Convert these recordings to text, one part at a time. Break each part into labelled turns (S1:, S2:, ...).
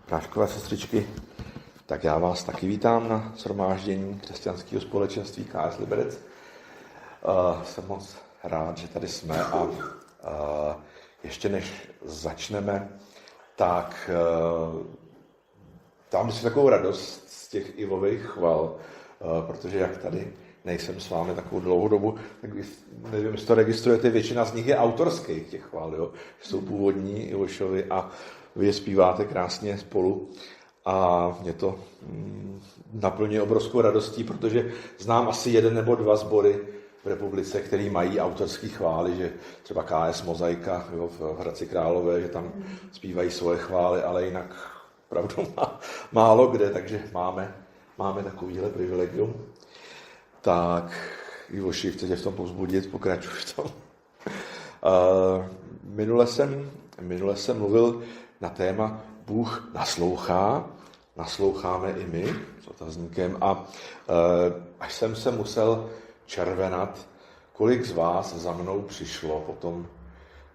S1: Bráškové sestřičky, tak já vás taky vítám na shromáždění křesťanského společenství KS Liberec. Jsem moc rád, že tady jsme a ještě než začneme, tak dám si takovou radost z těch Ivových chval, protože jak tady nejsem s vámi takovou dlouhou dobu, tak nevím, jestli to registrujete, většina z nich je autorských těch chval, jo? Jsou původní Ivošovi a vy je zpíváte krásně spolu a mě to naplňuje obrovskou radostí, protože znám asi 1 nebo 2 sbory v republice, který mají autorský chvály, že třeba KS Mozaika, jo, v Hradci Králové, že tam zpívají svoje chvály, ale jinak opravdu málo kde, takže máme takovýhle privilegium. Tak, Ivoši, chcete v tom povzbudit, pokračuj v tom. Minule jsem mluvil na téma Bůh naslouchá, nasloucháme i my, s otazníkem, a až jsem se musel červenat, kolik z vás za mnou přišlo po tom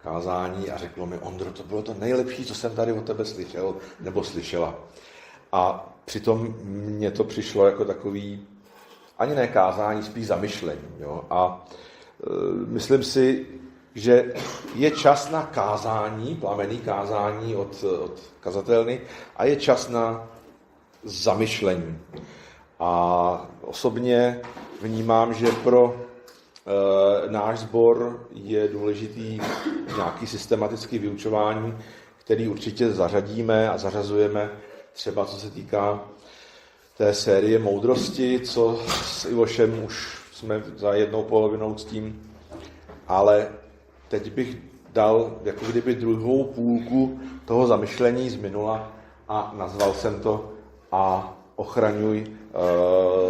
S1: kázání a řeklo mi: Ondro, to bylo to nejlepší, co jsem tady od tebe slyšel nebo slyšela. A přitom mně to přišlo jako takový, ani ne kázání, spíš zamyšlení. Jo? A myslím si, že je čas na kázání, plamenný kázání od kazatelny, a je čas na zamyšlení. A osobně vnímám, že pro náš sbor je důležitý nějaký systematický vyučování, který určitě zařadíme a zařazujeme, třeba co se týká té série moudrosti, co s Ivošem už jsme za 1,5 s tím, ale teď bych dal jako kdyby druhou půlku toho zamyšlení z minula a nazval jsem to A ochraňuj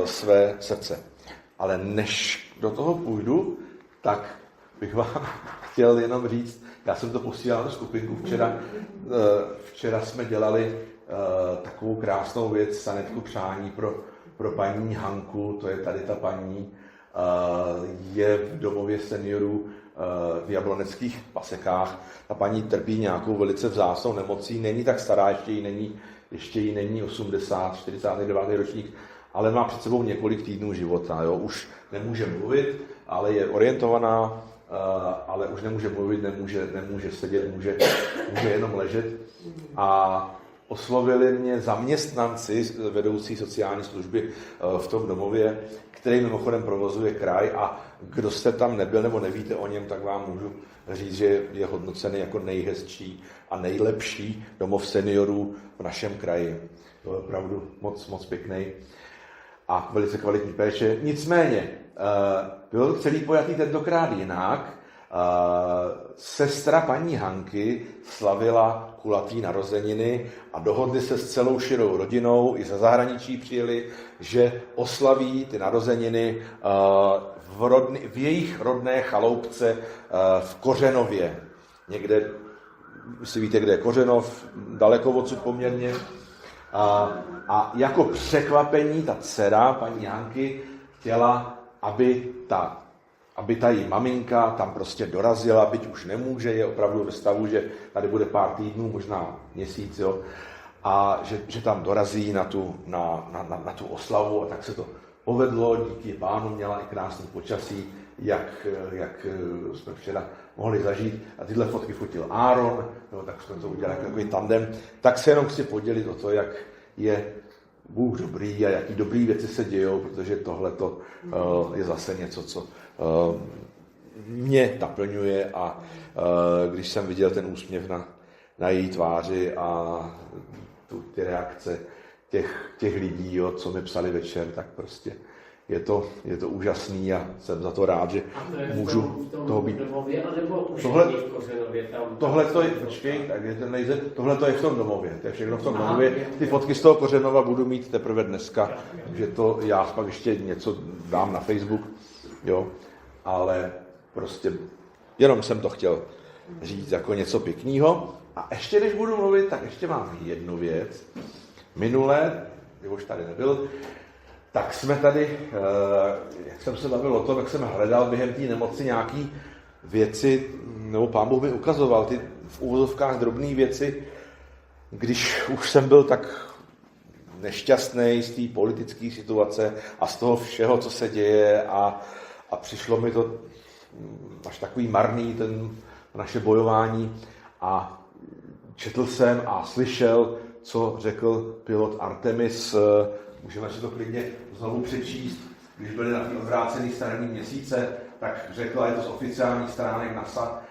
S1: své srdce. Ale než do toho půjdu, tak bych vám chtěl jenom říct, já jsem to posílal do skupinku včera jsme dělali takovou krásnou věc, sanetku přání pro paní Hanku, to je tady ta paní, je v domově seniorů v Jabloneckých Pasekách. Ta paní trpí nějakou velice vzácnou nemocí, není tak stará, ještě jí není 80, 49. ročník, ale má před sebou několik týdnů života. Jo? Už nemůže mluvit, ale je orientovaná, ale už nemůže mluvit, nemůže sedět, může jenom ležet. A oslovili mě zaměstnanci vedoucí sociální služby v tom domově, který mimochodem provozuje kraj, a kdo jste tam nebyl nebo nevíte o něm, tak vám můžu říct, že je hodnocený jako nejhezčí a nejlepší domov seniorů v našem kraji. To je opravdu moc pěkný a velice kvalitní péče. Nicméně, bylo to celý pojatý tentokrát jinak. Sestra paní Hanky slavila kulatý narozeniny a dohodli se s celou širou rodinou, i ze zahraničí přijeli, že oslaví ty narozeniny v jejich rodné chaloupce v Kořenově. Někde, si víte, kde je Kořenov, daleko odsud poměrně. A jako překvapení ta dcera paní Hanky chtěla, aby ta její maminka tam prostě dorazila, byť už nemůže, je opravdu ve stavu, že tady bude pár týdnů, možná měsíc, jo, a že tam dorazí na tu oslavu, a tak se to povedlo, díky pánu měla i krásný počasí, jak jsme včera mohli zažít, a tyhle fotky fotil Áron, no, tak jsme to udělali jako takový tandem, tak se jenom chci podělit o to, jak je Bůh dobrý a jaký dobrý věci se dějou, protože tohleto je zase něco, co mě naplňuje, a když jsem viděl ten úsměv na její tváři a ty reakce těch lidí, jo, co mi psali večer, tak prostě je to úžasný a jsem za to rád, že můžu toho být. Tohle to je v tom domově, to je všechno v tom domově. Ty fotky z toho Kořenova budu mít teprve dneska, takže to já pak ještě něco dám na Facebook, jo, ale prostě jenom jsem to chtěl říct jako něco pěkného. A ještě když budu mluvit, tak ještě mám jednu věc. Minule, když už tady nebyl, tak jsme tady, jak jsem se bavil o tom, jak jsem hledal během té nemoci nějaký věci, nebo Pán Bůh mi ukazoval ty v úvozovkách drobné věci, když už jsem byl tak nešťastný z té politické situace a z toho všeho, co se děje a přišlo mi to až takový marný, naše bojování a četl jsem a slyšel, co řekl pilot Artemis, můžeme si to klidně znovu přečíst, když byli na té odvrácené straně měsíce, tak řekl, a je to z oficiálních stránek NASA,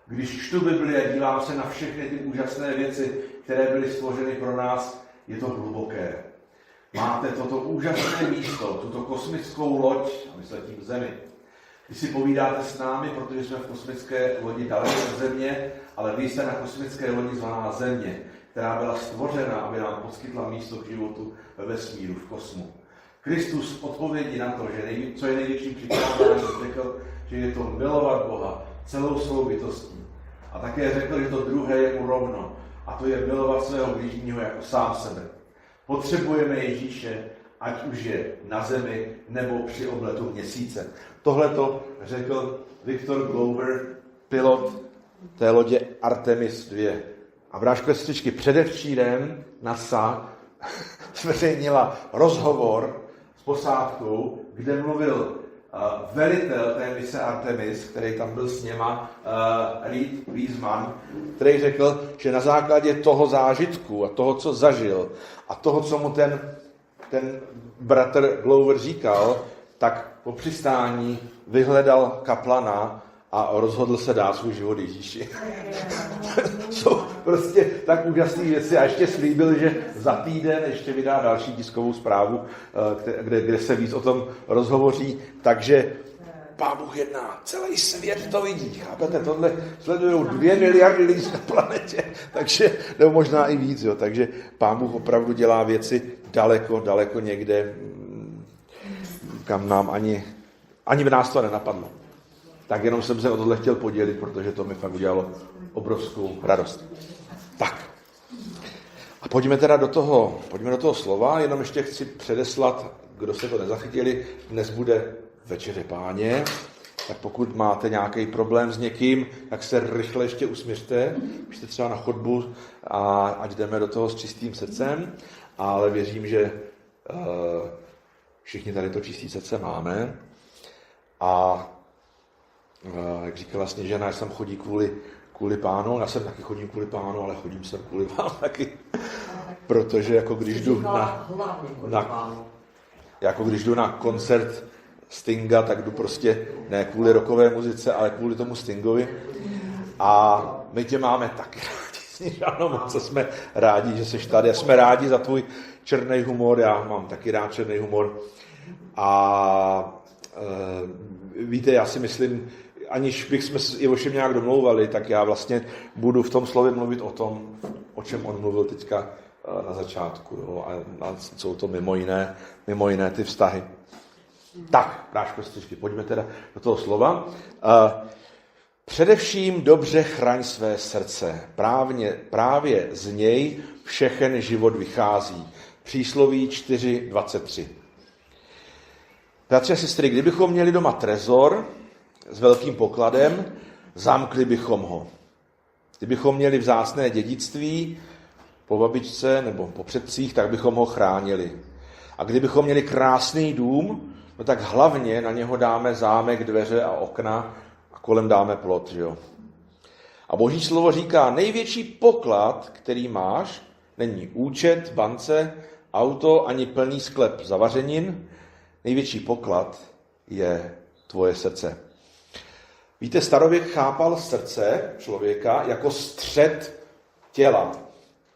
S1: když čtu Bibli a dívám se na všechny ty úžasné věci, které byly stvořeny pro nás, je to hluboké. Máte toto úžasné místo, tuto kosmickou loď, a myslím tím Zemi. Vy si povídáte s námi, protože jsme v kosmické lodi daleko od Země, ale vy jste na kosmické lodi zvaná Země, která byla stvořena, aby nám poskytla místo k životu ve vesmíru, v kosmu. Kristus v odpovědi na to, že co je největší přikázání, řekl, že je to milovat Boha celou svou bytostí. A také řekl, že to druhé je mu rovno, a to je milovat svého blížního jako sám sebe. Potřebujeme Ježíše, ať už je na zemi nebo při obletu měsíce. Tohle to řekl Victor Glover, pilot té lodě Artemis 2. A bráško sestřičky, předevčírem NASA zveřejnila rozhovor s posádkou, kde mluvil velitel té mise Artemis, který tam byl s něma, Reed Wiseman, který řekl, že na základě toho zážitku a toho, co zažil a toho, co mu ten bratr Glover říkal, tak po přistání vyhledal kaplana a rozhodl se dát svůj život Ježíši. Jsou prostě tak úžasné věci a ještě slíbil, že za týden ještě vydá další tiskovou zprávu, kde se víc o tom rozhovoří. Takže Pán Bůh jedná, celý svět to vidí. Chápete, tohle sledují 2 miliardy lidí na planetě, takže nebo možná i víc. Jo. Takže Pán Bůh opravdu dělá věci daleko někde, kam nám ani v nás to nenapadlo. Tak jenom jsem se o tohle chtěl podělit, protože to mi fakt udělalo obrovskou radost. Tak. A pojďme teda do toho slova, jenom ještě chci předeslat, kdo se to nezachytili, dnes bude Večeře Páně, tak pokud máte nějaký problém s někým, tak se rychle ještě usměřte, běžte třeba na chodbu a ať jdeme do toho s čistým srdcem, ale věřím, že všichni tady to čistý srdce máme a jak říkala Sněžena, že sem chodí kvůli Pánu, já sem taky chodím kvůli Pánu, ale chodím sem kvůli vám taky, protože jako když jdu na koncert Stinga, tak jdu prostě ne kvůli rockové muzice, ale kvůli tomu Stingovi a my tě máme taky rádi, Sněžano, moc jsme rádi, že jsi tady a jsme rádi za tvůj černý humor, já mám taky rád černý humor a víte, já si myslím, aniž bychom s Ivošem nějak domlouvali, tak já vlastně budu v tom slově mluvit o tom, o čem on mluvil teďka na začátku. Jo? A jsou to mimo jiné ty vztahy. Tak, bráško, sestřičky, pojďme teda do toho slova. Především dobře chraň své srdce. Právě z něj všechen život vychází. Přísloví 4:23. Bratři a sestry, kdybychom měli doma trezor s velkým pokladem, zamkli bychom ho. Kdybychom měli vzácné dědictví po babičce nebo po předcích, tak bychom ho chránili. A kdybychom měli krásný dům, no tak hlavně na něho dáme zámek, dveře a okna a kolem dáme plot. Že jo? A Boží slovo říká, největší poklad, který máš, není účet v bance, auto ani plný sklep zavařenin, největší poklad je tvoje srdce. Víte, starověk chápal srdce člověka jako střed těla,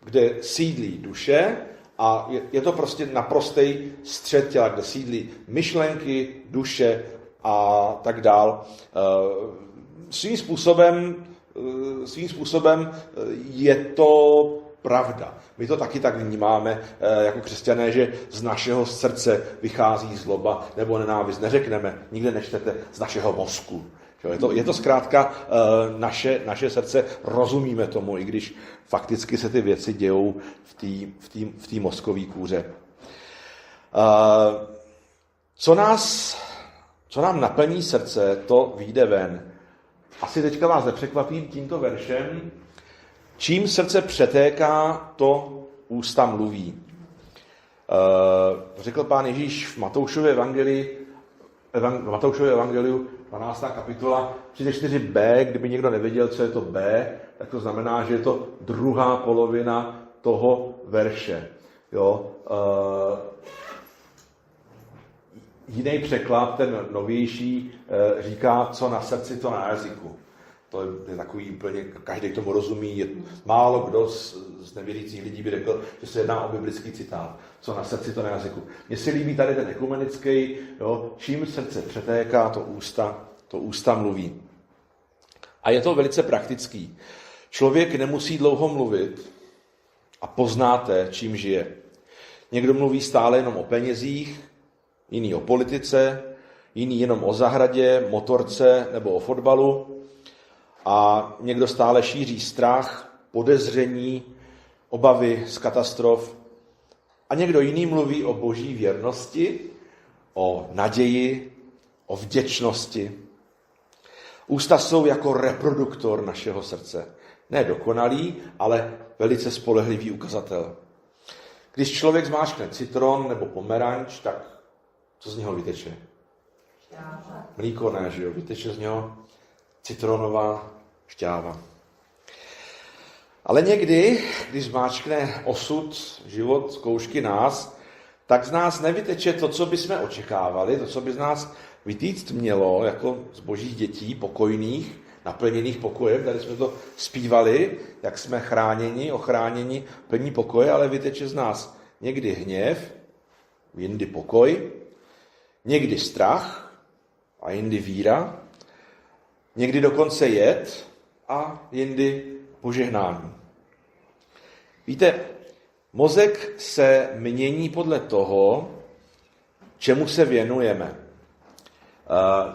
S1: kde sídlí duše a je to prostě naprostý střed těla, kde sídlí myšlenky, duše a tak dál. Svým způsobem je to pravda. My to taky tak vnímáme jako křesťané, že z našeho srdce vychází zloba nebo nenávist. Neřekneme, nikde nečtete z našeho mozku. Je to zkrátka naše srdce, rozumíme tomu, i když fakticky se ty věci dějou v té mozkové kůře. Co nám naplní srdce, to vyjde ven. Asi teďka vás nepřekvapím tímto veršem. Čím srdce přetéká, to ústa mluví. Řekl Pán Ježíš v Matoušově evangeliu 12. kapitola 34b, kdyby někdo nevěděl, co je to B, tak to znamená, že je to druhá polovina toho verše. Jo? Jiný překlad, ten novější, říká, co na srdci, to na jazyku. To je takový úplně, každý k tomu rozumí. Málo kdo z nevěřících lidí by řekl, že se jedná o biblický citát. Co na srdci, to na jazyku. Mně se líbí tady ten ekumenický, jo, čím srdce přetéká, to ústa mluví. A je to velice praktický. Člověk nemusí dlouho mluvit a poznáte, čím žije. Někdo mluví stále jenom o penězích, jiný o politice, jiný jenom o zahradě, motorce nebo o fotbalu. A někdo stále šíří strach, podezření, obavy z katastrof. A někdo jiný mluví o boží věrnosti, o naději, o vděčnosti. Ústa jsou jako reproduktor našeho srdce. Ne dokonalý, ale velice spolehlivý ukazatel. Když člověk zmáčkne citron nebo pomeranč, tak co z něho vyteče? Mlíko ne, že jo? Vyteče z něho citronová šťáva. Ale někdy, když zmáčkne osud, život, zkoušky nás, tak z nás nevyteče to, co bychom očekávali, to, co by z nás vytýct mělo, jako z božích dětí, pokojných, naplněných pokojem. Tady jsme to zpívali, jak jsme chráněni, ochráněni, plní pokoje, ale vyteče z nás někdy hněv, jindy pokoj, někdy strach a jindy víra, někdy dokonce jed a jindy požehnání. Víte, mozek se mění podle toho, čemu se věnujeme.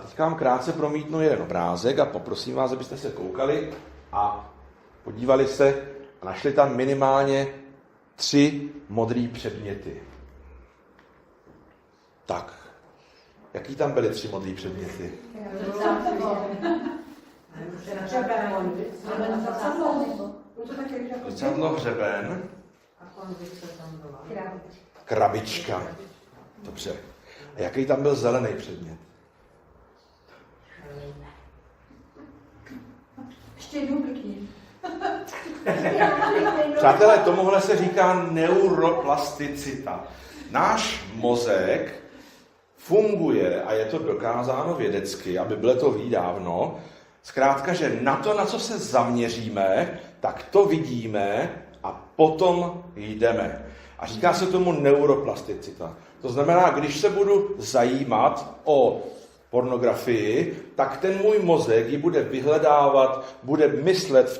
S1: Teďka vám krátce promítnu jeden obrázek a poprosím vás, abyste se koukali a podívali se a našli tam minimálně 3 modré předměty. Tak, jaký tam byly 3 modré předměty? Zrcadlo, hřeben, krabička. Dobře. A jaký tam byl zelený předmět?
S2: Ještě jednou klikni.
S1: Přátelé, tomuhle se říká neuroplasticita. Náš mozek funguje, a je to dokázáno vědecky, aby bylo to ví dávno, zkrátka, že na to, na co se zaměříme, tak to vidíme a potom jdeme. A říká se tomu neuroplasticita. To znamená, když se budu zajímat o pornografii, tak ten můj mozek ji bude vyhledávat, bude myslet v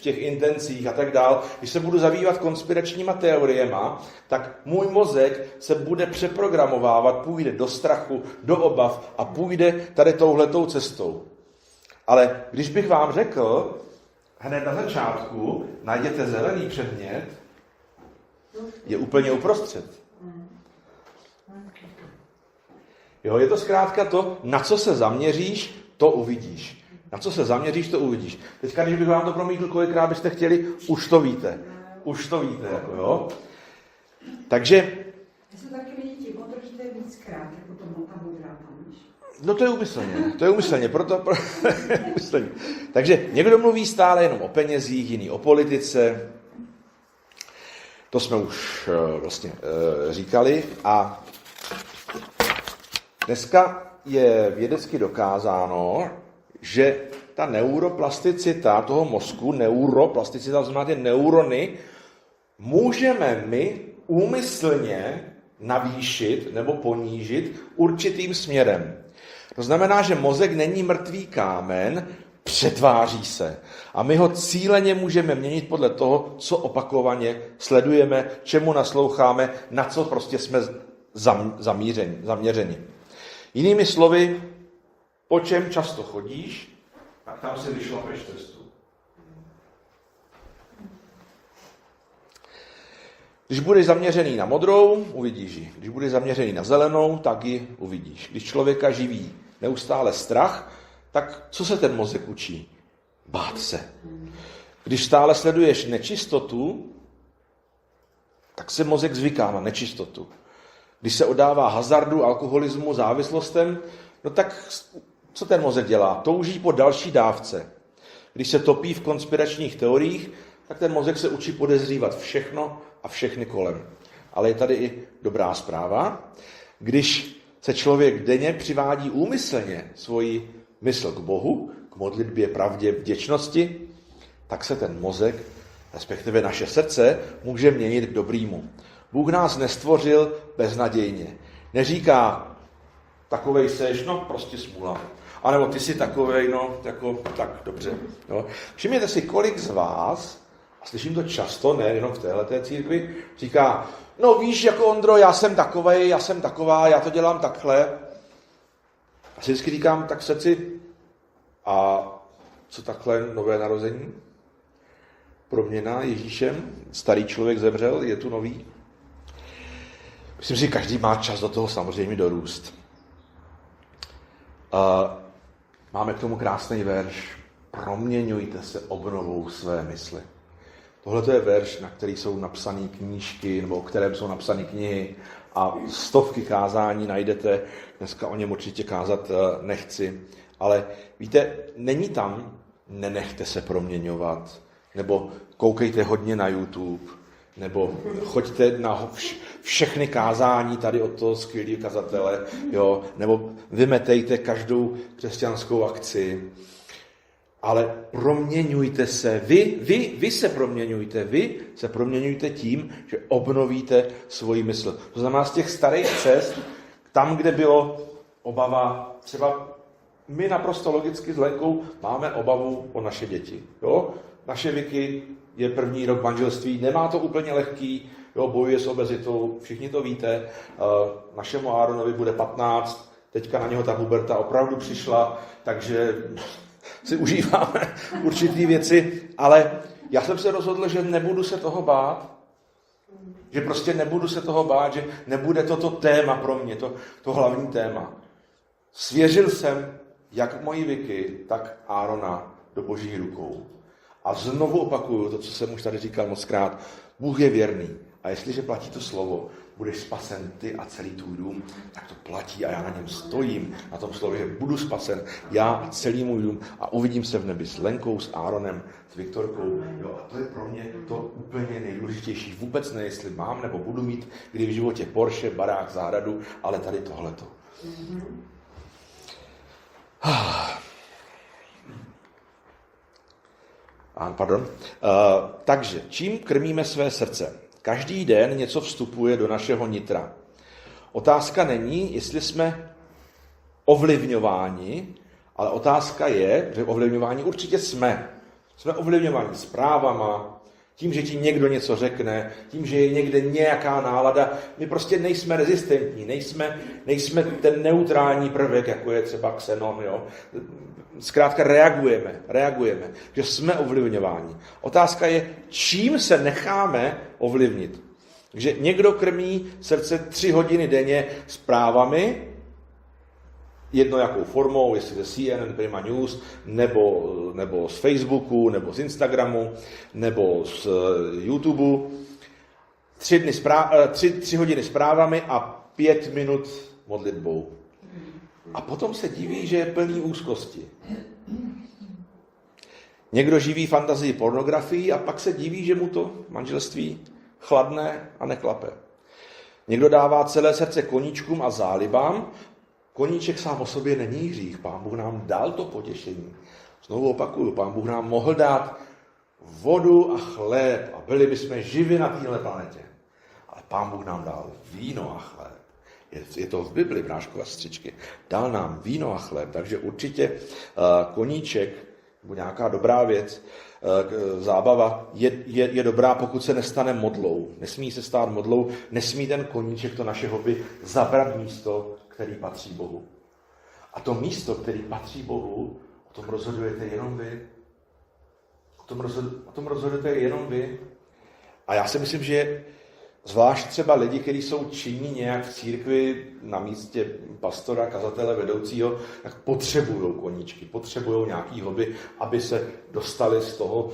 S1: těch intencích a tak dál. Když se budu zabývat konspiračníma teoriema, tak můj mozek se bude přeprogramovávat, půjde do strachu, do obav a půjde tady touhletou cestou. Ale když bych vám řekl, hned na začátku najděte zelený předmět, je úplně uprostřed. Jo, je to zkrátka to, na co se zaměříš, to uvidíš. Na co se zaměříš, to uvidíš. Teďka, když bych vám to promítl, kolikrát byste chtěli, už to víte. Už to víte, jako jo. Takže...
S2: Já se taky vidíte, otočíte víckrát, jako ta modrá tam, víš.
S1: No to je úmyslně, úmyslně. Takže někdo mluví stále jenom o penězích, jiný o politice. To jsme už vlastně říkali. A dneska je vědecky dokázáno, že ta neuroplasticita toho mozku, neuroplasticita, znamená ty neurony, můžeme my úmyslně navýšit nebo ponížit určitým směrem. To znamená, že mozek není mrtvý kámen, přetváří se. A my ho cíleně můžeme měnit podle toho, co opakovaně sledujeme, čemu nasloucháme, na co prostě jsme zaměřeni. Jinými slovy, po čem často chodíš, tak tam si vyšlapeš cestu. Když budeš zaměřený na modrou, uvidíš ji. Když budeš zaměřený na zelenou, tak ji uvidíš. Když člověka živí neustále strach, tak co se ten mozek učí? Bát se. Když stále sleduješ nečistotu, tak se mozek zvyká na nečistotu. Když se oddává hazardu, alkoholismu, závislostem, no tak co ten mozek dělá? Touží po další dávce. Když se topí v konspiračních teoriích, tak ten mozek se učí podezřívat všechno a všechny kolem. Ale je tady i dobrá zpráva. Když se člověk denně přivádí úmyslně svoji mysl k Bohu, k modlitbě, pravdě, vděčnosti, tak se ten mozek, respektive naše srdce, může měnit k dobrýmu. Bůh nás nestvořil beznadějně. Neříká, takovej seš, no prostě smůla. A nebo ty jsi takovej, no jako tak dobře. No. Všimněte si, kolik z vás, a slyším to často, ne jenom v téhleté církvi, říká, no víš, jako Ondro, já jsem takovej, já jsem taková, já to dělám takhle. A si vždycky říkám, tak v srdci, a co takhle nové narození? Proměna Ježíšem, starý člověk zemřel, je tu nový. Myslím si, že každý má čas do toho samozřejmě dorůst. Máme k tomu krásný verš. Proměňujte se obnovou své mysli. Tohle je verš, na který jsou napsané knížky, nebo o kterém jsou napsané knihy a stovky kázání najdete. Dneska o něm určitě kázat nechci. Ale víte, není tam nenechte se proměňovat, nebo koukejte hodně na YouTube, nebo choďte na všechny kázání tady od toho skvělého kazatele, jo, nebo vymetejte každou křesťanskou akci. Ale proměňujte se, vy se proměňujte tím, že obnovíte svoji mysl. To znamená z těch starých cest, tam, kde bylo obava, třeba my naprosto logicky s Lenkou máme obavu o naše děti. Jo? Naše Vicky je první rok manželství, nemá to úplně lehký, jo, bojuje s obezitou, všichni to víte. Našemu Áronovi bude 15, teďka na něho ta puberta opravdu přišla, takže si užíváme určitý věci, ale já jsem se rozhodl, že nebudu se toho bát, že prostě nebudu se toho bát, že nebude toto téma pro mě, to hlavní téma. Svěřil jsem jak moji Vicky, tak Árona do Božích rukou. A znovu opakuju to, co jsem už tady říkal mockrát. Bůh je věrný. A jestliže platí to slovo, budeš spasen ty a celý tvůj dům, tak to platí a já na něm stojím, na tom slově, že budu spasen, já a celý můj dům a uvidím se v nebi s Lenkou, s Áronem, s Viktorkou. Jo, a to je pro mě to úplně nejdůležitější. Vůbec ne, jestli mám nebo budu mít kdy v životě Porsche, barák, zahradu, ale tady tohleto. Takže, čím krmíme své srdce? Každý den něco vstupuje do našeho nitra. Otázka není, jestli jsme ovlivňováni, ale otázka je, že ovlivňováni určitě jsme. Jsme ovlivňováni zprávama, tím, že ti někdo něco řekne, tím, že je někde nějaká nálada. My prostě nejsme rezistentní, nejsme ten neutrální prvek, jako je třeba Xenon. Jo? Zkrátka reagujeme, že jsme ovlivňováni. Otázka je, čím se necháme ovlivnit. Takže někdo krmí srdce 3 hodiny denně zprávami, jedno jakou formou, jestli ze CNN, Prima News, nebo z Facebooku, nebo z Instagramu, nebo z YouTube. 3 hodiny zprávami a 5 minut modlitbou. A potom se diví, že je plný úzkosti. Někdo živí fantazii pornografií a pak se diví, že mu to manželství chladne a neklape. Někdo dává celé srdce koníčkům a zálibám. Koníček sám o sobě není hřích. Pán Bůh nám dal to potěšení. Znovu opakuju, Pán Bůh nám mohl dát vodu a chléb a byli bychom živi na téhle planetě. Ale Pán Bůh nám dal víno a chléb. Je to v Bibli, bráško a sestřičky. Dal nám víno a chléb, takže určitě koníček, nebo nějaká dobrá věc, zábava, je dobrá, pokud se nestane modlou. Nesmí se stát modlou, nesmí ten koníček, to naše hobby, zabrat místo, který patří Bohu. A to místo, který patří Bohu, o tom rozhodujete jenom vy. O tom rozhodujete jenom vy. A já si myslím, že Zvlášť třeba lidi, kteří jsou činní nějak v církvi na místě pastora, kazatele, vedoucího, tak potřebují koníčky, potřebují nějaký hobby, aby se dostali z toho,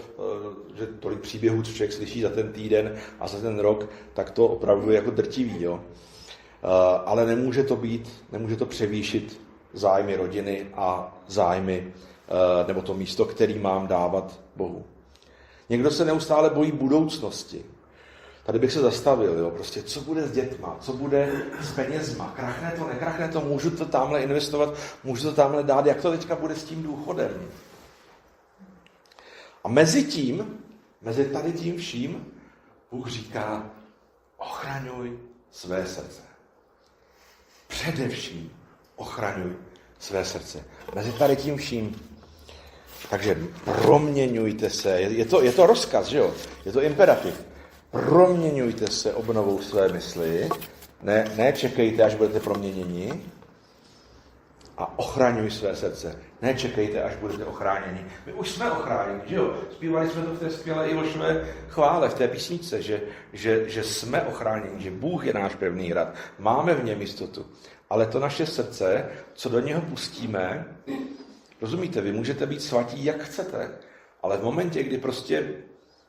S1: že tolik příběhů, co člověk slyší za ten týden a za ten rok, tak to opravdu je jako drtivý. Jo? Ale nemůže to převýšit zájmy rodiny a zájmy, nebo to místo, který mám dávat Bohu. Někdo se neustále bojí budoucnosti. Tady bych se zastavil, jo, prostě co bude s dětma, co bude s penězma, krachne to, nekrachne to, můžu to tamhle investovat, můžu to tamhle dát, jak to teďka bude s tím důchodem. A mezi tady tím vším, Bůh říká, ochraňuj své srdce. Především ochraňuj své srdce. Mezi tady tím vším. Takže proměňujte se, je to rozkaz, že jo? Je to imperativ. Proměňujte se obnovou své mysli, ne čekejte, až budete proměněni, a ochraňuj své srdce. Nečekejte, až budete ochráněni. My už jsme ochráněni, že jo? Zpívali jsme to v té skvělé Ivošové chvále, v té písničce, že jsme ochráněni, že Bůh je náš pevný hrad. Máme v něm jistotu. Ale to naše srdce, co do něho pustíme, rozumíte, vy můžete být svatí, jak chcete, ale v momentě, kdy prostě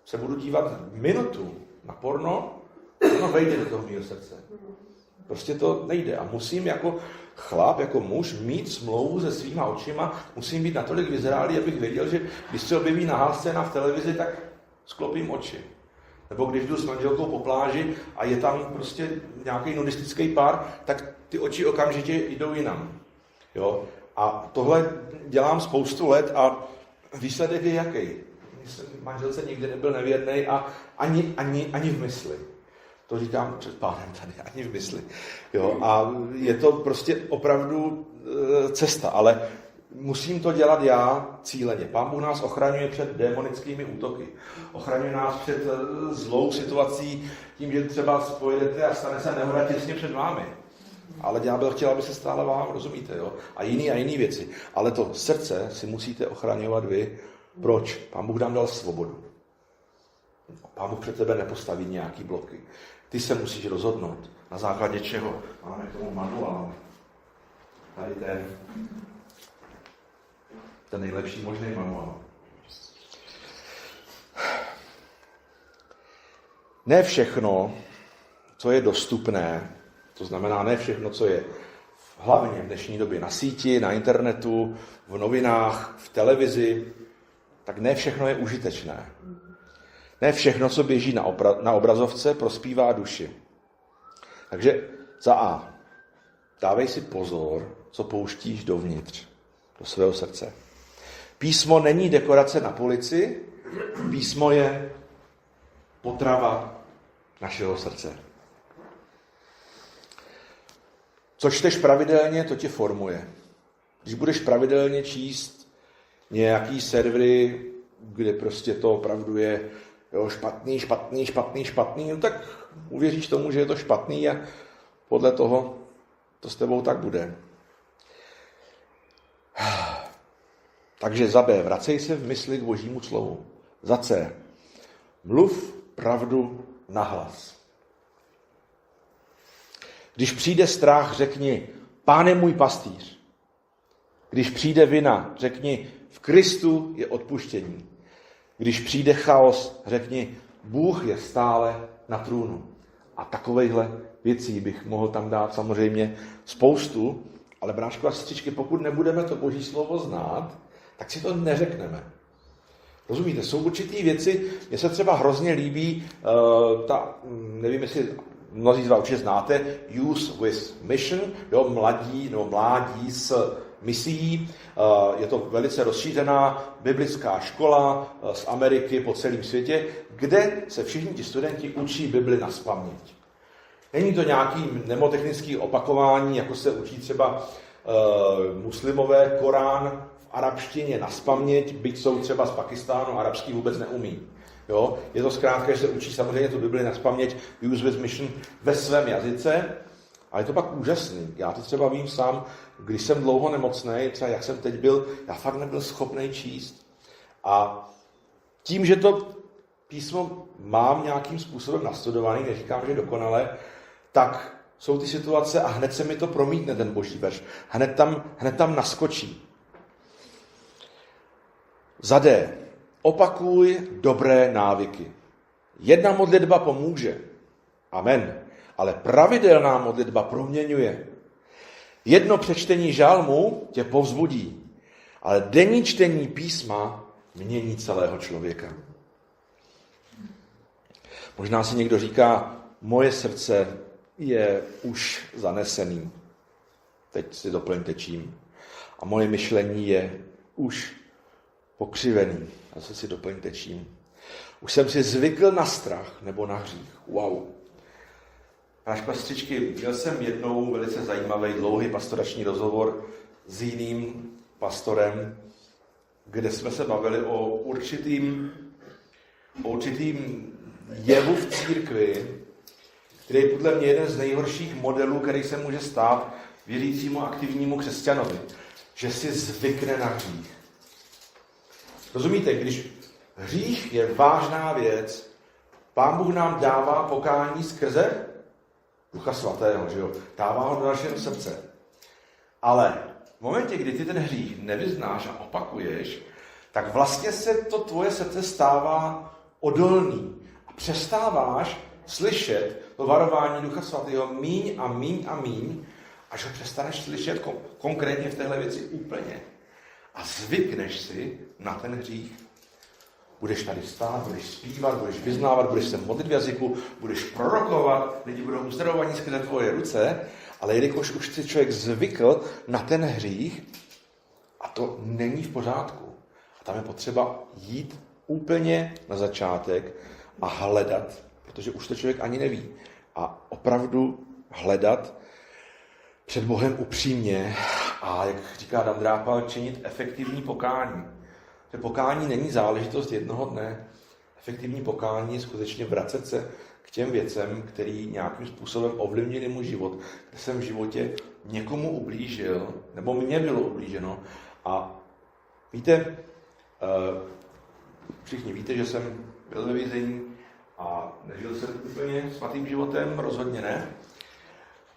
S1: se budu dívat minutu na porno, ono vejde do toho mého srdce. Prostě to nejde. A musím jako chlap, jako muž mít smlouvu se svýma očima, musím být natolik vyzrálý, abych věděl, že když se objeví nahá scéna v televizi, tak sklopím oči. Nebo když jdu s manželkou po pláži a je tam prostě nějaký nudistický pár, tak ty oči okamžitě jdou jinam. Jo? A tohle dělám spoustu let a výsledek je jaký? Manželce nikdy nebyl nevěrný a ani v mysli. To říkám před pánem tady, ani v mysli. Jo? A je to prostě opravdu cesta, ale musím to dělat já cíleně. Pán Bůh nás ochraňuje před démonickými útoky. Ochraňuje nás před zlou situací tím, že třeba spojedete a stane se nehoda těsně před vámi. Ale ďábel chtěl, aby se stále vám, rozumíte, jo? A jiný věci. Ale to srdce si musíte ochraňovat vy. Proč? Pán Bůh nám dal svobodu. Pán Bůh před tebe nepostaví nějaký bloky. Ty se musíš rozhodnout. Na základě čeho? Máme k tomu manuál. Tady ten nejlepší možný manuál. Ne všechno, co je dostupné, to znamená ne všechno, co je hlavně v dnešní době na síti, na internetu, v novinách, v televizi, tak ne všechno je užitečné. Ne všechno, co běží na obrazovce, prospívá duši. Takže za A. Dávej si pozor, co pouštíš dovnitř, do svého srdce. Písmo není dekorace na polici, písmo je potrava našeho srdce. Co čteš pravidelně, to tě formuje. Když budeš pravidelně číst nějaký servery, kde prostě to opravdu je špatný, no tak uvěříš tomu, že je to špatný a podle toho to s tebou tak bude. Takže za B, vracej se v mysli k Božímu slovu. Za C, mluv pravdu nahlas. Když přijde strach, řekni, Pán je můj pastýř. Když přijde vina, řekni, v Kristu je odpuštění. Když přijde chaos, řekni, Bůh je stále na trůnu. A takovejhle věcí bych mohl tam dát samozřejmě spoustu, ale bráško a sestřičky, pokud nebudeme to Boží slovo znát, tak si to neřekneme. Rozumíte, jsou určitý věci, mně se třeba hrozně líbí, nevím, jestli mnozí z vás určitě znáte, Youth with Mission, jo, mládí s misií. Je to velice rozšířená biblická škola z Ameriky po celém světě, kde se všichni ti studenti učí Bibli nazpaměť. Není to nějaký mnemotechnický opakování, jako se učí třeba muslimové Korán v arabštině nazpaměť, byť jsou třeba z Pakistánu, arabský vůbec neumí. Jo? Je to zkrátka, že se učí samozřejmě tu Bibli nazpaměť, Youth with Mission, ve svém jazyce, ale je to pak úžasný. Já to třeba vím sám, když jsem dlouho nemocnej, třeba jak jsem teď byl, já fakt nebyl schopný číst. A tím, že to písmo mám nějakým způsobem nastudovaný, neříkám, že dokonale, tak jsou ty situace a hned se mi to promítne, ten boží verš. Hned tam naskočí. Za D. Opakuj dobré návyky. Jedna modlitba pomůže. Amen. Ale pravidelná modlitba proměňuje. Jedno přečtení žalmu tě povzbudí, ale denní čtení písma mění celého člověka. Možná si někdo říká, moje srdce je už zanesený. Teď si doplňte čím. A moje myšlení je už pokřivený. Zase si doplňte čím. Už jsem si zvykl na strach nebo na hřích. Wow. Náš pastřičky, měl jsem jednou velice zajímavý, dlouhý pastorační rozhovor s jiným pastorem, kde jsme se bavili o určitým jevu v církvi, který je podle mě jeden z nejhorších modelů, který se může stát věřícímu aktivnímu křesťanovi. Že si zvykne na hřích. Rozumíte, když hřích je vážná věc, Pán Bůh nám dává pokání skrze Ducha Svatého, že jo? Dává ho do našeho srdce. Ale v momentě, kdy ty ten hřích nevyznáš a opakuješ, tak vlastně se to tvoje srdce stává odolný. A přestáváš slyšet to varování Ducha Svatého míň a míň a míň, až ho přestaneš slyšet konkrétně v téhle věci úplně. A zvykneš si na ten hřích. Budeš tady stát, budeš zpívat, budeš vyznávat, budeš se modlit v jazyku, budeš prorokovat, lidi budou uzdravovaní skrze tvoje ruce, ale jelikož už si člověk zvykl na ten hřích, a to není v pořádku. A tam je potřeba jít úplně na začátek a hledat, protože už to člověk ani neví. A opravdu hledat před Bohem upřímně a, jak říká Dan Drápal, činit efektivní pokání. Že pokání není záležitost jednoho dne. Efektivní pokání je skutečně vracet se k těm věcem, které nějakým způsobem ovlivnili můj život, kde jsem v životě někomu ublížil, nebo mně bylo ublíženo. A víte, všichni víte, že jsem byl ve vězení a nežil jsem úplně svatým životem, rozhodně ne.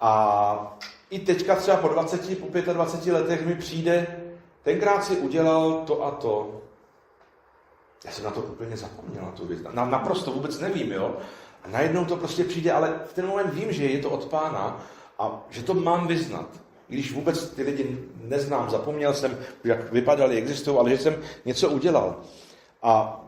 S1: A i teďka třeba po 25 letech mi přijde, tenkrát si udělal to a to. Já jsem na to úplně zapomněl, na tu věc. Naprosto vůbec nevím, jo. A najednou to prostě přijde, ale v ten moment vím, že je to od Pána a že to mám vyznat. I když vůbec ty lidi neznám, zapomněl jsem, jak vypadali, existují, ale že jsem něco udělal. A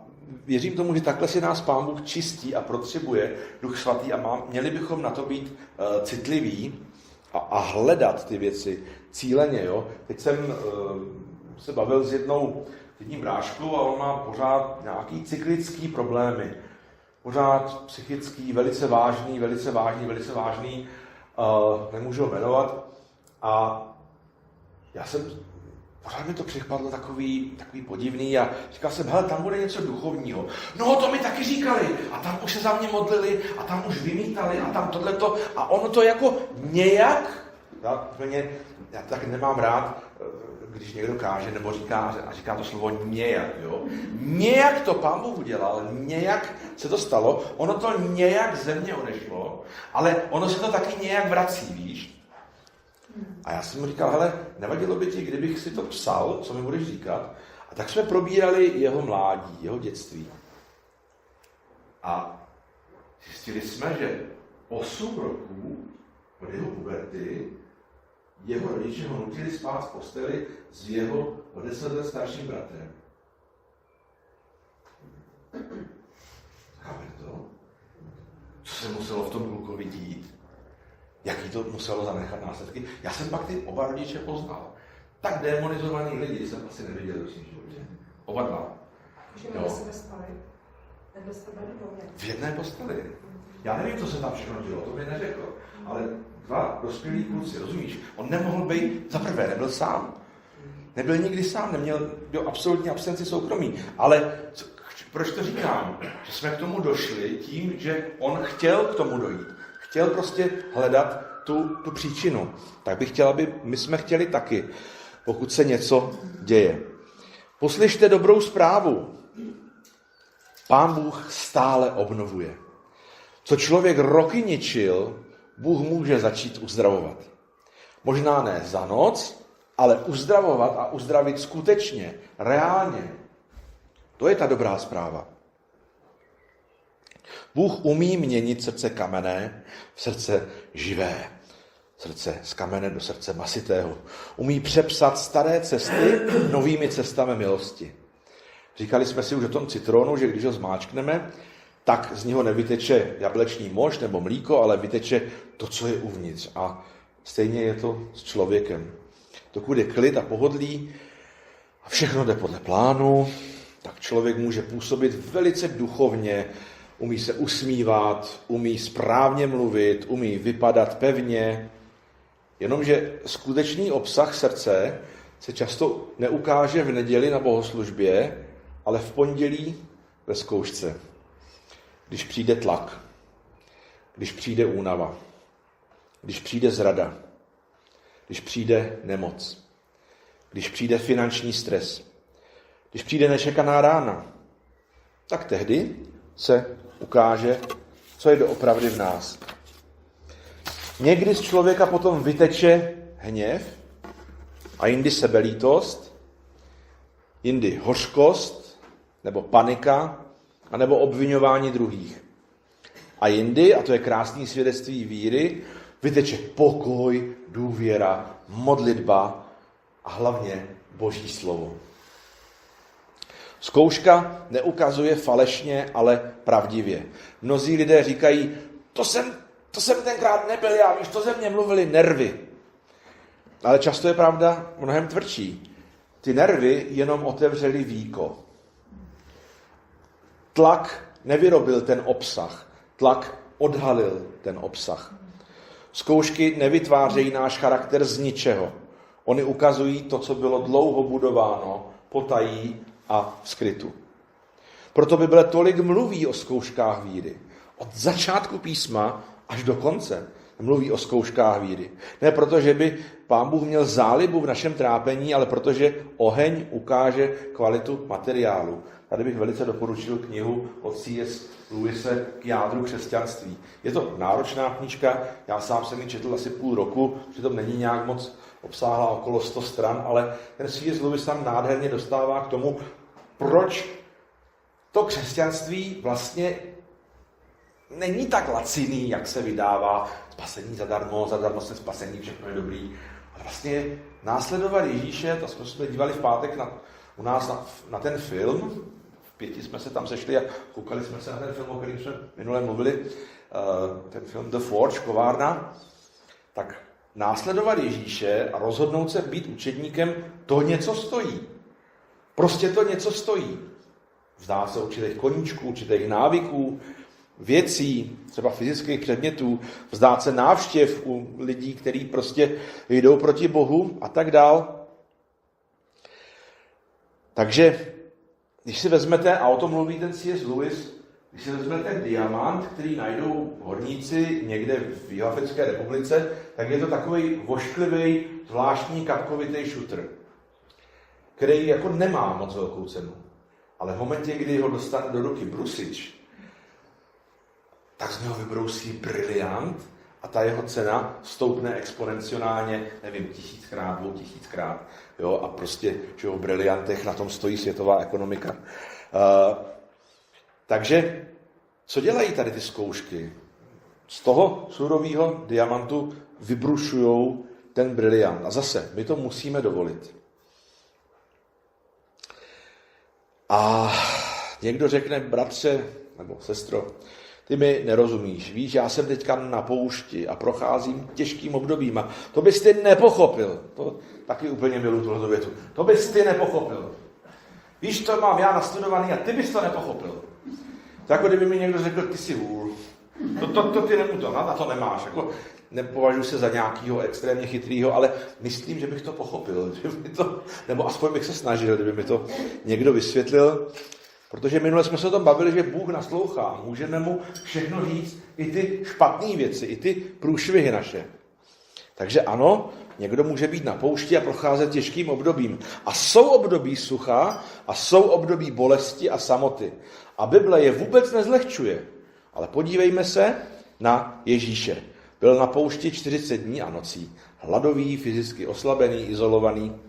S1: věřím tomu, že takhle si nás Pán Bůh čistí a protřebuje Duch Svatý a měli bychom na to být citliví a hledat ty věci cíleně. Jo? Teď jsem se bavil s jedním bráškou a on má pořád nějaký cyklický problémy. Pořád psychický, velice vážný, nemůžu ho jmenovat. A pořád mi to připadlo takový podivný a říkal jsem, hele, tam bude něco duchovního. No, to mi taky říkali a tam už se za mě modlili a tam už vymítali a tam tohleto a ono to jako nějak, já tak nemám rád, když někdo káže nebo říká to slovo nějak, jo. Nějak to Pán Bůh udělal, nějak se to stalo, ono to nějak ze mě odešlo, ale ono se to taky nějak vrací, víš. A já jsem mu říkal, hele, nevadilo by ti, kdybych si to psal, co mi budeš říkat. A tak jsme probírali jeho mládí, jeho dětství. A zjistili jsme, že 8 roků od jeho puberty jeho rodiče ho nutili spát v posteli s jeho o 10 let starším bratrem. Chápete to? Co se muselo v tom klukovi dít? Jaký to muselo zanechat následky? Já jsem pak ty oba rodiče poznal. Tak demonizovaný lidi jsem asi neviděl v svém životě. Oba dva.
S2: Že vedle sebe spali? Vedle sebe nebo jak?
S1: V jedné posteli. Já nevím, co se tam všechno dělo, to mi neřekl. Ale 2 dospělí kluci, rozumíš? On nemohl být, za prvé, nebyl sám. Nebyl nikdy sám, byl absolutní absenci soukromí. Ale proč to říkám? Že jsme k tomu došli tím, že on chtěl k tomu dojít. Chtěl prostě hledat tu příčinu. Tak bych chtěl, aby my jsme chtěli taky, pokud se něco děje. Poslyšte dobrou zprávu. Pán Bůh stále obnovuje. Co člověk roky ničil, Bůh může začít uzdravovat. Možná ne za noc, ale uzdravovat a uzdravit skutečně, reálně. To je ta dobrá zpráva. Bůh umí měnit srdce kamenné v srdce živé. Srdce z kamene do srdce masitého. Umí přepsat staré cesty novými cestami milosti. Říkali jsme si už o tom citronu, že když ho zmáčkneme, tak z něho nevyteče jablečný mošt nebo mlíko, ale vyteče to, co je uvnitř. A stejně je to s člověkem. Dokud je klid a pohodlí a všechno jde podle plánu, tak člověk může působit velice duchovně, umí se usmívat, umí správně mluvit, umí vypadat pevně, jenomže skutečný obsah srdce se často neukáže v neděli na bohoslužbě, ale v pondělí ve zkoušce. Když přijde tlak, když přijde únava, když přijde zrada, když přijde nemoc, když přijde finanční stres, když přijde nečekaná rána, tak tehdy se ukáže, co je doopravdy v nás. Někdy z člověka potom vyteče hněv a jindy sebelítost, jindy hořkost nebo panika a nebo obviňování druhých. A jindy, a to je krásné svědectví víry, vyteče pokoj, důvěra, modlitba a hlavně Boží slovo. Zkouška neukazuje falešně, ale pravdivě. Mnozí lidé říkají, to jsem tenkrát nebyl já, víš, to ze mě mluvili nervy. Ale často je pravda mnohem tvrdší. Ty nervy jenom otevřely víko. Tlak nevyrobil ten obsah. Tlak odhalil ten obsah. Zkoušky nevytvářejí náš charakter z ničeho. Oni ukazují to, co bylo dlouho budováno, potají a v skrytu. Proto Bible tolik mluví o zkouškách víry. Od začátku písma až do konce mluví o zkouškách víry. Ne proto, že by Pán Bůh měl zálibu v našem trápení, ale protože oheň ukáže kvalitu materiálu. Tady bych velice doporučil knihu od C.S. Lewise K jádru křesťanství. Je to náročná knížka, já sám jsem ji četl asi půl roku, přitom není nějak moc obsáhlá, okolo 100 stran, ale ten C.S. Lewis tam nádherně dostává k tomu, proč to křesťanství vlastně není tak laciný, jak se vydává. Spasení zadarmo se spasení, všechno je dobrý. A vlastně následovat Ježíše, to jsme se dívali v pátek u nás na ten film, v 5 jsme se tam sešli a koukali jsme se na ten film, o kterém jsme minule mluvili, ten film The Forge, kovárna, tak následovat Ježíše a rozhodnout se být učedníkem, to něco stojí. Prostě to něco stojí. Vzdá se určitých koníčků, určitých návyků, věcí, třeba fyzických předmětů, vzdát se návštěv u lidí, kteří prostě jdou proti Bohu a tak dál. Takže, když si vezmete, a o tom mluví ten C.S. Lewis, když si vezmete diamant, který najdou horníci někde v Jihoafrické republice, tak je to takový vošklivý, zvláštní kapkovitý šutr, který jako nemá moc velkou cenu. Ale v momentě, kdy ho dostane do ruky brusič, tak z něho vybrousí briliant a ta jeho cena stoupne exponenciálně, nevím, 1000krát, 2000krát. Jo, a prostě, že o briliantech na tom stojí světová ekonomika. Takže, co dělají tady ty zkoušky? Z toho surového diamantu vybrušujou ten briliant. A zase, my to musíme dovolit. A někdo řekne, bratře nebo sestro, ty mi nerozumíš. Víš, já jsem teďka na poušti a procházím těžkým obdobím a to bys ty nepochopil. To taky úplně miluji tuhle větu. To bys ty nepochopil. Víš, to mám já nastudovaný a ty bys to nepochopil. To jako kdyby mi někdo řekl, ty jsi hůl. To ty na to nemáš. Jako, nepovažuji se za nějakého extrémně chytrýho, ale myslím, že bych to pochopil. Nebo aspoň bych se snažil, kdyby mi to někdo vysvětlil. Protože minule jsme se o tom bavili, že Bůh naslouchá. Můžeme mu všechno říct, i ty špatné věci, i ty průšvihy naše. Takže ano, někdo může být na poušti a procházet těžkým obdobím. A jsou období sucha a jsou období bolesti a samoty. A Bible je vůbec nezlehčuje. Ale podívejme se na Ježíše. Byl na poušti 40 dní a nocí. Hladový, fyzicky oslabený, izolovaný.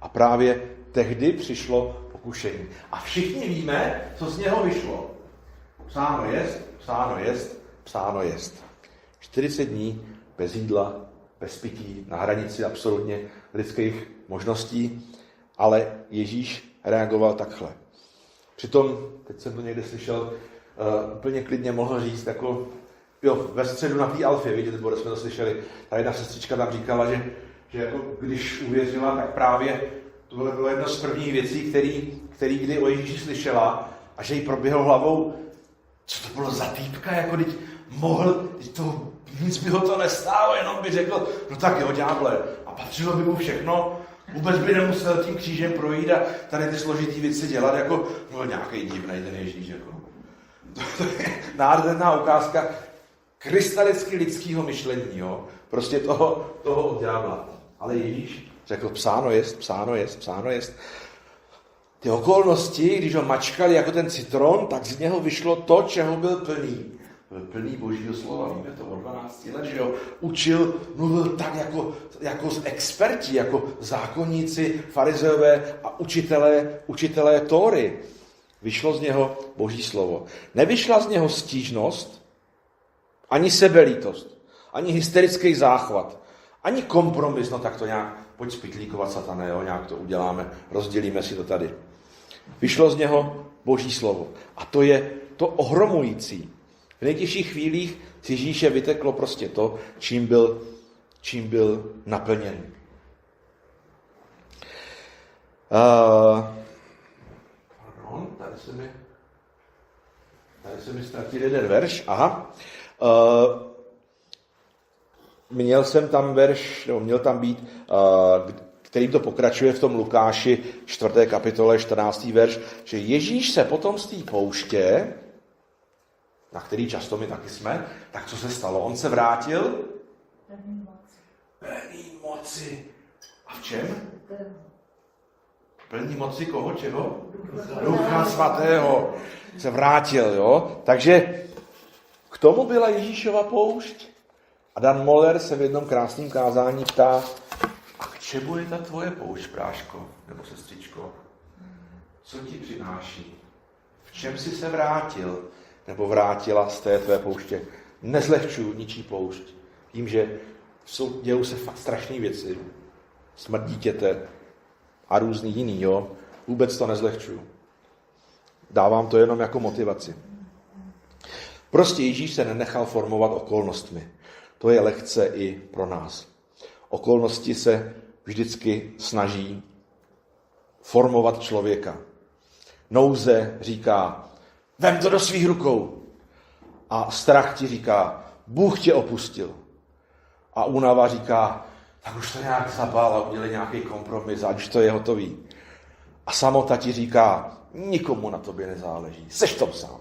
S1: A právě tehdy přišlo pokušení. A všichni víme, co z něho vyšlo. Psáno jest, psáno jest, psáno jest. 40 dní bez jídla, bez pití, na hranici absolutně lidských možností, ale Ježíš reagoval takhle. Přitom, teď jsem to někde slyšel, úplně klidně mohl říct, jako, jo, ve středu na té Alfě, vidíte, kde jsme to slyšeli, ta jedna sestřička tam říkala, že jako, když uvěřila, tak právě to bylo jedno z prvních věcí, který kdy o Ježíši slyšela a že jí proběhlo hlavou, co to bylo za týpka, jako teď mohl, nic by ho to nestálo, jenom by řekl, no tak jo, ďáble, a patřilo by mu všechno, vůbec by nemusel tím křížem projít a tady ty složitý věci dělat, jako, no nějaký divnej ten Ježíš, jako. To je nádherná ukázka krystalicky lidského myšlení, jo, prostě toho od ďábla. Ale Ježíš řekl, psáno jest, psáno jest, psáno jest. Ty okolnosti, když ho mačkali jako ten citron, tak z něho vyšlo to, čeho byl plný. Byl plný Božího slova, víme to od 12 let, že jo, učil, mluvil tak jako experti, jako zákonníci, farizeové a učitelé Tóry. Vyšlo z něho Boží slovo. Nevyšla z něho stížnost, ani sebelítost, ani hysterický záchvat, ani kompromis, no tak to nějak, pojď spitlíkovat, satane, jo, nějak to uděláme, rozdělíme si to tady. Vyšlo z něho Boží slovo. A to je to ohromující. V nejtěžších chvílích z Ježíše vyteklo prostě to, čím byl naplněn. Pardon, tady se mi ztratil jeden verš. Aha. Měl tam být, kterým to pokračuje v tom Lukáši 4. kapitole 14. verš, že Ježíš se potom z té pouště, na který často my taky jsme, tak co se stalo? On se vrátil? Plný moci. A v čem? Plný moci koho? Čeho? Ducha svatého. Se vrátil, jo? Takže k tomu byla Ježíšova poušť. A Dan Moller se v jednom krásném kázání ptá, a k čemu je ta tvoje poušť, bráško, nebo sestřičko? Co ti přináší? V čem jsi se vrátil, nebo vrátila z té tvé pouště? Nezlehčuju ničí poušť. Tím, že dějou se fakt strašné věci. Smrt dítěte a různý jiný, jo? Vůbec to nezlehčuju. Dávám to jenom jako motivaci. Prostě Ježíš se nenechal formovat okolnostmi. To je lekce i pro nás. Okolnosti se vždycky snaží formovat člověka. Nouze říká, vem to do svých rukou. A strach ti říká, Bůh tě opustil. A únava říká, tak už to nějak zabál a udělej nějaký kompromis, ať už to je hotový. A samota ti říká, nikomu na tobě nezáleží, seš to sám.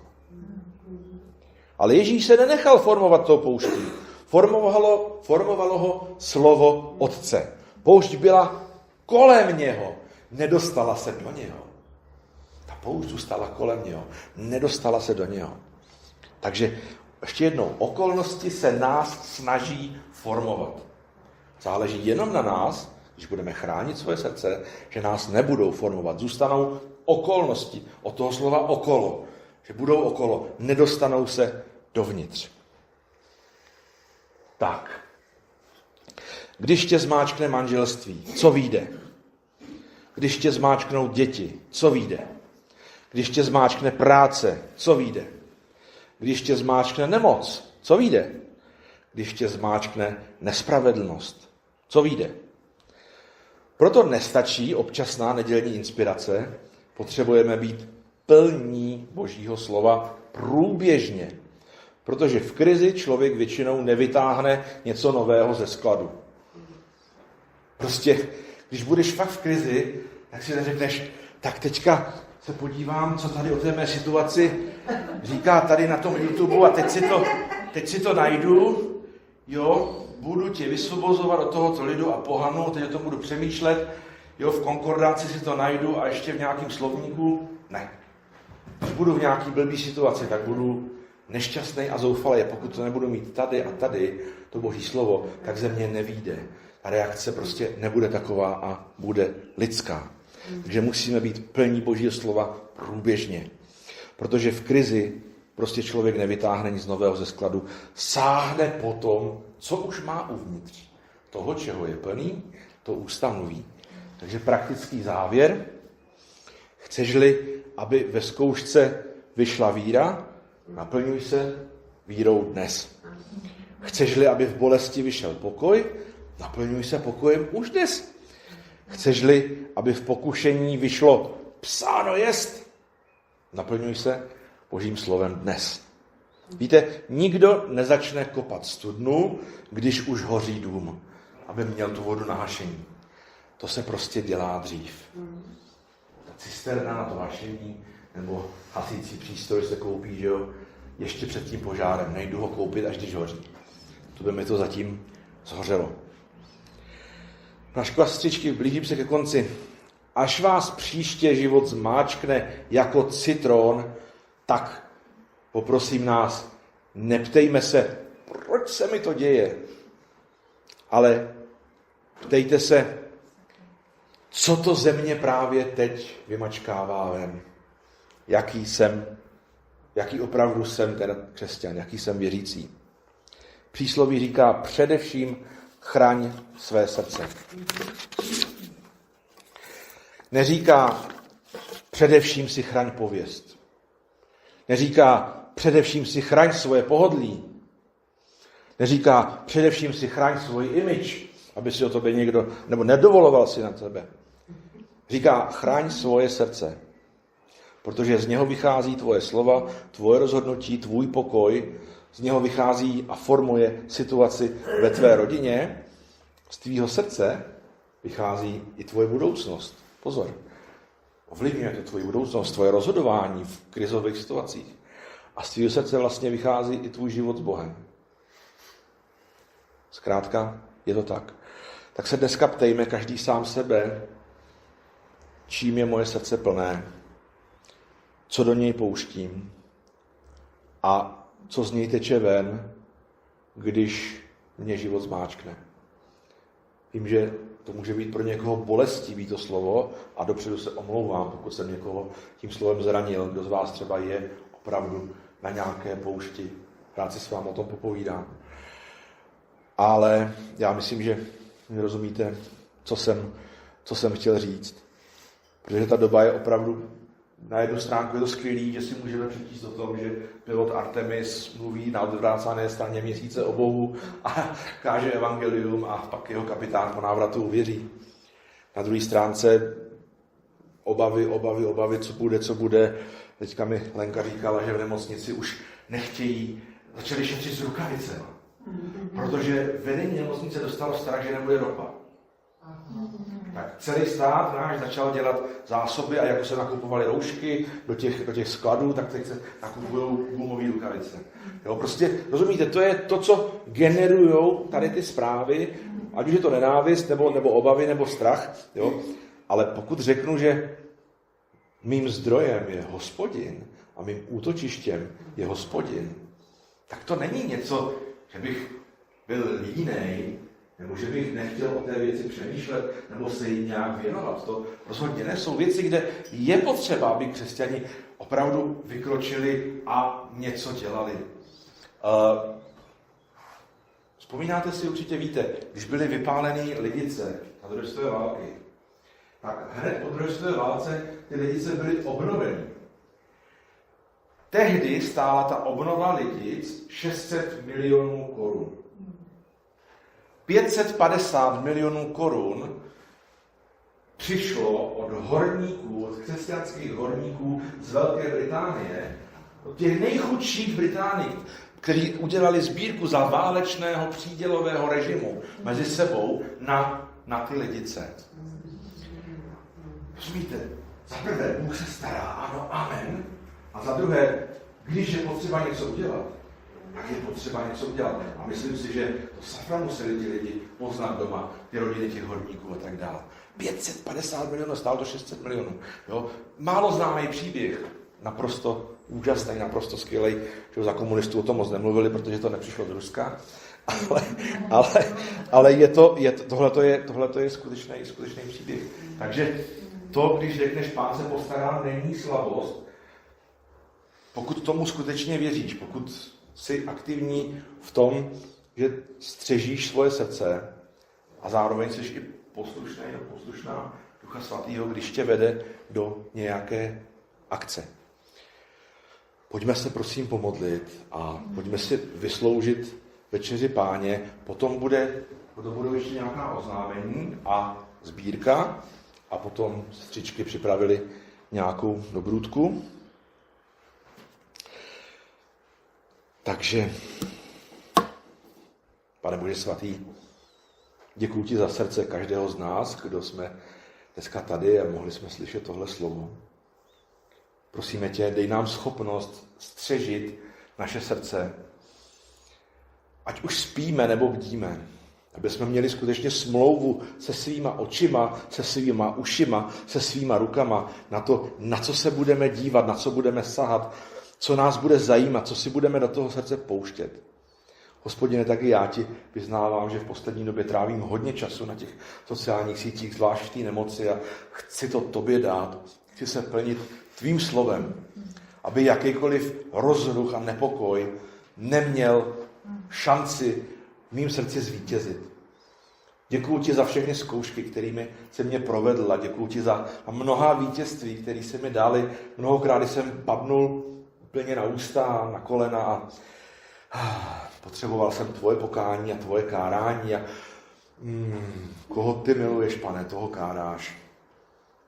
S1: Ale Ježíš se nenechal formovat tou pouští. Formovalo ho slovo Otce. Poušť byla kolem něho, nedostala se do něho. Ta poušť zůstala kolem něho, nedostala se do něho. Takže ještě jednou, okolnosti se nás snaží formovat. Záleží jenom na nás, když budeme chránit svoje srdce, že nás nebudou formovat. Zůstanou okolnosti, od toho slova okolo. Že budou okolo, nedostanou se dovnitř. Tak. Když tě zmáčkne manželství, co vyjde? Když tě zmáčknou děti, co vyjde? Když tě zmáčkne práce, co vyjde? Když tě zmáčkne nemoc, co vyjde? Když tě zmáčkne nespravedlnost, co vyjde? Proto nestačí občasná nedělní inspirace, potřebujeme být plní Božího slova průběžně. Protože v krizi člověk většinou nevytáhne něco nového ze skladu. Prostě, když budeš fakt v krizi, tak si neřekneš, tak teďka se podívám, co tady o té mé situaci říká tady na tom YouTube a teď si to najdu. jo, budu tě vysvobozovat od tohoto lidu a pohanu, teď o tom budu přemýšlet, jo, v konkordaci si to najdu a ještě v nějakém slovníku, ne. Když budu v nějaký blbý situaci, tak budu nešťastný a zoufalý. Pokud to nebudu mít tady a tady, to Boží slovo, tak ze mě nevyjde. A reakce prostě nebude taková a bude lidská. Takže musíme být plní Božího slova průběžně. Protože v krizi prostě člověk nevytáhne nic nového ze skladu. Sáhne po tom, co už má uvnitř. Toho, čeho je plný, to ústa mluví. Takže praktický závěr. Chceš-li, aby ve zkoušce vyšla víra, naplňuj se vírou dnes. Chceš-li, aby v bolesti vyšel pokoj, naplňuj se pokojem už dnes. Chceš-li, aby v pokušení vyšlo psáno jest, naplňuj se Božím slovem dnes. Víte, nikdo nezačne kopat studnu, když už hoří dům, aby měl tu vodu na hašení. To se prostě dělá dřív. Ta cisterna na to hašení nebo hasící přístroj se koupí, že jo, ještě před tím požárem. Nejdu ho koupit, až když hoří. To by mi to zatím zhořelo. Naši sestřičky, blížím se ke konci. Až vás příště život zmáčkne jako citron, tak poprosím nás, neptejme se, proč se mi to děje, ale ptejte se, co to ze mě právě teď vymačkává ven. Jaký opravdu jsem teda křesťan, jaký jsem věřící. Přísloví říká, především chraň své srdce. Neříká, především si chraň pověst. Neříká, především si chraň svoje pohodlí. Neříká, především si chraň svůj image, aby si o tobě někdo, nebo nedovoloval si na tebe. Říká, chraň svoje srdce, protože z něho vychází tvoje slova, tvoje rozhodnutí, tvůj pokoj, z něho vychází a formuje situaci ve tvé rodině, z tvýho srdce vychází i tvoje budoucnost. Pozor, ovlivňuje to tvoji budoucnost, tvoje rozhodování v krizových situacích. A z tvýho srdce vlastně vychází i tvůj život s Bohem. Zkrátka, je to tak. Tak se dneska ptejme každý sám sebe, čím je moje srdce plné, co do něj pouštím a co z něj teče ven, když mě život zmáčkne. Vím, že to může být pro někoho bolestivý to slovo a dopředu se omlouvám, pokud jsem někoho tím slovem zranil. Kdo z vás třeba je opravdu na nějaké poušti. Rád si s vámi o tom popovídám. Ale já myslím, že mi rozumíte, co jsem chtěl říct. Protože ta doba je opravdu, na jednu stránku je to skvělý, že si můžeme přečíst o tom, že pilot Artemis mluví na odvrácené straně měsíce o Bohu a káže evangelium a pak jeho kapitán po návratu uvěří. Na druhé stránce obavy, co bude. Teďka mi Lenka říkala, že v nemocnici už nechtějí, začali šetřit s rukavicemi. Protože vedení nemocnice dostalo strach, že nebude ropa. Tak celý stát náš začal dělat zásoby a jako se nakupovaly roušky do těch skladů, tak teď se nakupují gumové rukavice. Jo, prostě, rozumíte, to je to, co generujou tady ty zprávy, ať už je to nenávist, nebo obavy, nebo strach. Jo? Ale pokud řeknu, že mým zdrojem je Hospodin a mým útočištěm je Hospodin, tak to není něco, že bych byl línej, nebo že bych nechtěl o té věci přemýšlet, nebo se jí nějak věnovat. To rozhodně ne. Jsou věci, kde je potřeba, aby křesťani opravdu vykročili a něco dělali. Vzpomínáte si, určitě víte, když byly vypálený Lidice na druhé světové války, tak hned po druhé světové válce ty Lidice byly obnoveny. Tehdy stála ta obnova Lidic 600 milionů korun. 550 milionů korun přišlo od horníků, od křesťanských horníků z Velké Británie, od těch nejchudších v Británii, kteří udělali sbírku za válečného přídělového režimu mezi sebou na ty Lidice. Rozumíte? Za prvé, Bůh se stará, ano, amen. A za druhé, když je potřeba něco udělat, jak je potřeba něco udělat. A myslím si, že to safra museli ti lidi poznat doma, ty rodiny těch horníků a tak dále. 550 milionů, stálo to 600 milionů. Jo? Málo známý příběh, naprosto úžasný, naprosto skvělý, že za komunistů o tom moc nemluvili, protože to nepřišlo z Ruska. Ale tohle je skutečný příběh. Takže to, když řekneš, Pán se postará, není slabost. Pokud tomu skutečně věříš, pokud jsi aktivní v tom, že střežíš svoje srdce a zároveň jsi i poslušný nebo poslušná Ducha Svatého, když tě vede do nějaké akce. Pojďme se prosím pomodlit a pojďme si vysloužit večeři Páně. Potom budou ještě nějaká oznámení a sbírka a potom sestřičky připravili nějakou dobrůdku. Takže, Pane Bože svatý, děkuji ti za srdce každého z nás, kdo jsme dneska tady a mohli jsme slyšet tohle slovo. Prosíme tě, dej nám schopnost střežit naše srdce, ať už spíme nebo bdíme, aby jsme měli skutečně smlouvu se svýma očima, se svýma ušima, se svýma rukama na to, na co se budeme dívat, na co budeme sahat, co nás bude zajímat, co si budeme do toho srdce pouštět. Hospodine, taky já ti vyznávám, že v poslední době trávím hodně času na těch sociálních sítích, zvlášť v té nemoci a chci to tobě dát. Chci se plnit tvým slovem, aby jakýkoliv rozruch a nepokoj neměl šanci v mým srdci zvítězit. Děkuji ti za všechny zkoušky, kterými se mě provedla. Děkuji ti za mnohá vítězství, které se mi dali. Mnohokrát jsem padnul úplně na ústa, na kolena a potřeboval jsem tvoje pokání a tvoje kárání. Koho ty miluješ, Pane, toho káráš.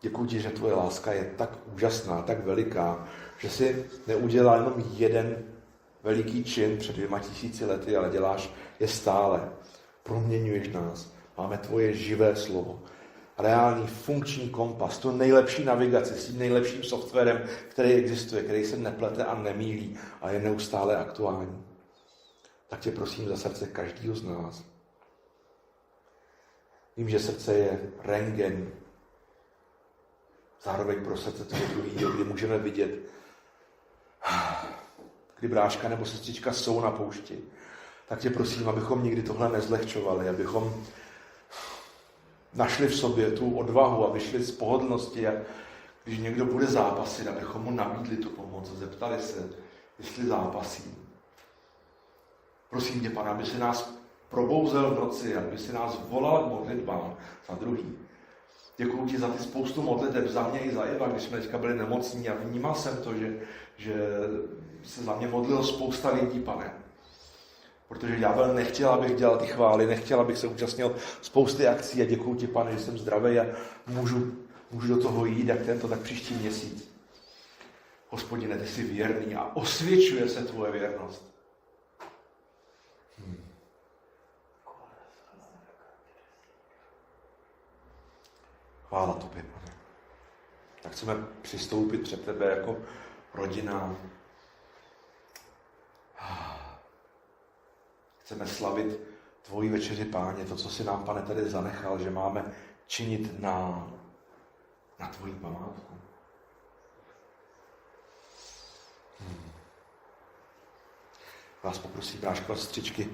S1: Děkuji ti, že tvoje láska je tak úžasná, tak veliká, že jsi neudělal jenom jeden veliký čin před 2000 lety, ale děláš je stále. Proměňuješ nás. Máme tvoje živé slovo. Reálný funkční kompas, tu nejlepší navigaci s tím nejlepším softwarem, který existuje, který se neplete a nemýlí a je neustále aktuální. Tak tě prosím za srdce každého z nás. Vím, že srdce je rentgen, zároveň pro srdce toho druhého, kdy můžeme vidět, kdy bráška nebo sestřička jsou na poušti. Tak tě prosím, abychom nikdy tohle nezlehčovali, abychom našli v sobě tu odvahu a vyšli z pohodlnosti a když někdo bude zápasit, abychom mu nabídli tu pomoc a zeptali se, jestli zápasí. Prosím tě, Pane, aby si nás probouzel v noci, aby si nás volal k modlitbám za druhý. Děkuji ti za ty spoustu modliteb za mě i za Eva, když jsme teďka byli nemocní a vnímal jsem to, že se za mě modlilo spousta lidí, Pane. Protože ďábel nechtěl, abych dělal ty chvály, nechtěl, abych se účastnil spousty akcí a děkuji ti, Pane, že jsem zdravý a můžu do toho jít, jak tento, tak příští měsíc. Hospodine, ty jsi věrný a osvědčuje se tvoje věrnost. Chvála tobě, Pane. Tak chceme přistoupit před tebe jako rodina. Chceme slavit tvoji večeři, Páně, to, co jsi nám, Pane, tady zanechal, že máme činit na tvoji památku. Vás poprosím, bráško a sestřičky,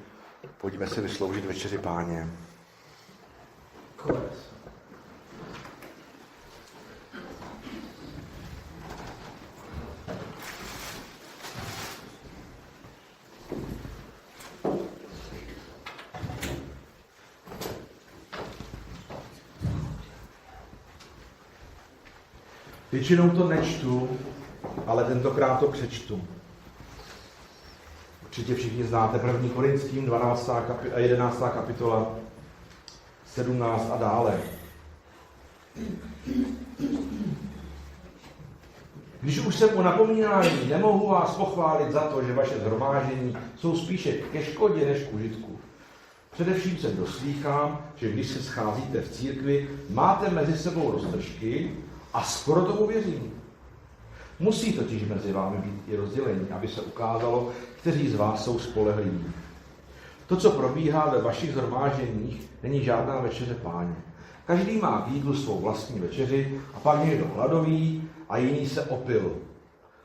S1: pojďme si vysloužit večeři, Páně. Většinou to nečtu, ale tentokrát to přečtu. Určitě všichni znáte 1. Korinským 11. kapitola, 17 a dále. Když už jsem u napomínání, nemohu vás pochválit za to, že vaše shromáždění jsou spíše ke škodě než k užitku. Především se doslýchám, že když se scházíte v církvi, máte mezi sebou roztržky a skoro tomu věřím. Musí totiž mezi vámi být i rozdělení, aby se ukázalo, kteří z vás jsou spolehliví. To, co probíhá ve vašich shromážděních, není žádná večeře Páně. Každý má k jídlu svou vlastní večeři a pak někdo hladový a jiný se opil.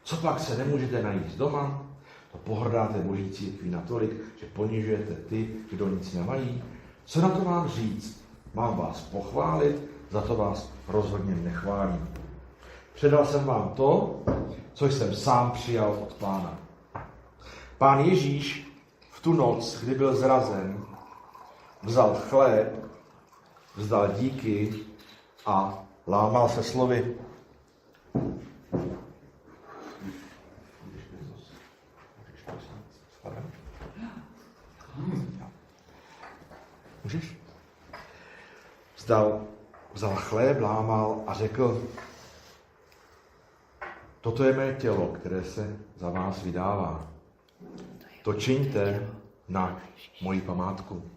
S1: Co pak se nemůžete najíst doma? To pohrdáte Boží církví natolik, že ponižujete ty, kdo nic nemají? Co na to mám říct? Mám vás pochválit? Za to vás rozhodně nechválím. Předal jsem vám to, co jsem sám přijal od Pána. Pán Ježíš v tu noc, kdy byl zrazen, vzal chléb, vzdal díky a lámal se slovy. Můžeš? Vzal chléb, lámal a řekl, toto je mé tělo, které se za vás vydává. To čiňte na moji památku.